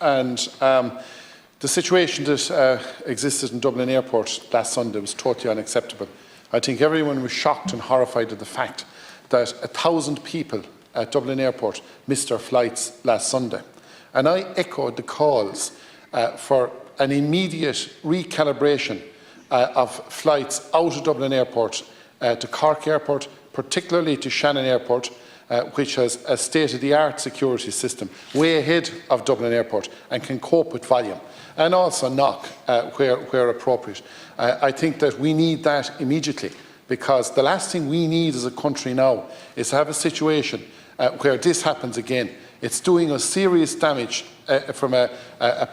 And the situation that existed in Dublin Airport last Sunday was totally unacceptable. I think everyone was shocked and horrified at the fact that 1,000 people at Dublin Airport missed their flights last Sunday. And I echoed the calls for an immediate recalibration of flights out of Dublin Airport to Cork Airport, particularly to Shannon Airport, which has a state-of-the-art security system way ahead of Dublin Airport and can cope with volume, and also knock where appropriate. I think that we need that immediately, because the last thing we need as a country now is to have a situation where this happens again. It's doing us serious damage from a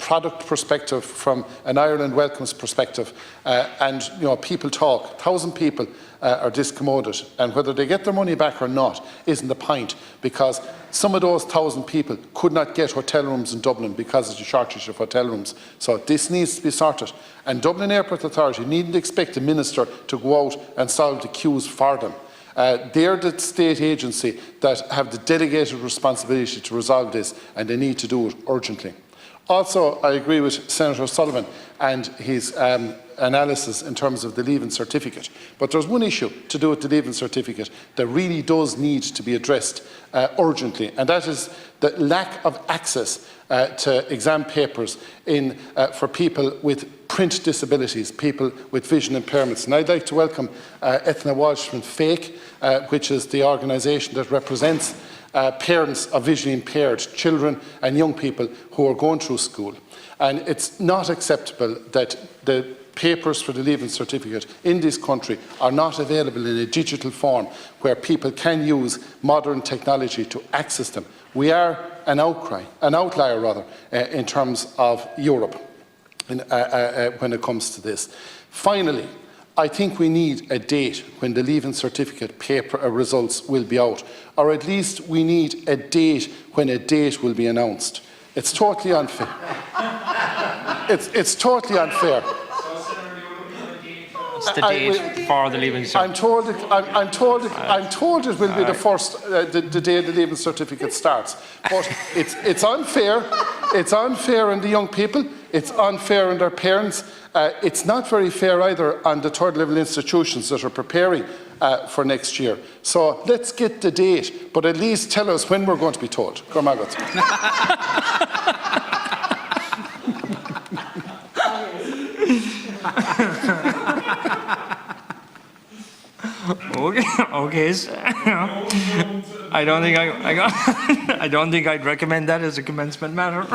product perspective, from an Ireland Welcomes perspective, and people talk. 1,000 people are discommoded, and whether they get their money back or not isn't the point, because some of those 1,000 people could not get hotel rooms in Dublin because of the shortage of hotel rooms. So this needs to be sorted, and Dublin Airport Authority needn't expect a minister to go out and solve the queues for them. They're the state agency that have the delegated responsibility to resolve this, and they need to do it urgently. Also, I agree with Senator Sullivan and his analysis in terms of the Leaving Certificate. But there's one issue to do with the Leaving Certificate that really does need to be addressed urgently, and that is the lack of access to exam papers for people with print disabilities, people with vision impairments. And I'd like to welcome Ethna Walsh from FAKE, which is the organisation that represents parents of visually impaired children and young people who are going through school. And it's not acceptable that the papers for the Leaving Certificate in this country are not available in a digital form where people can use modern technology to access them. We are an outlier in terms of Europe when it comes to this. Finally, I think we need a date when the Leaving Certificate paper results will be out, or at least we need a date when a date will be announced. It's totally unfair. It's totally unfair. What's the date for the Leaving Certificate? I'm told it will be the day the Leaving Certificate starts. But it's unfair. It's unfair on the young people. It's unfair on their parents. It's not very fair either on the third level institutions that are preparing for next year. So let's get the date, but at least tell us when we're going to be told. Okay. So, I don't think I'd recommend that as a commencement matter.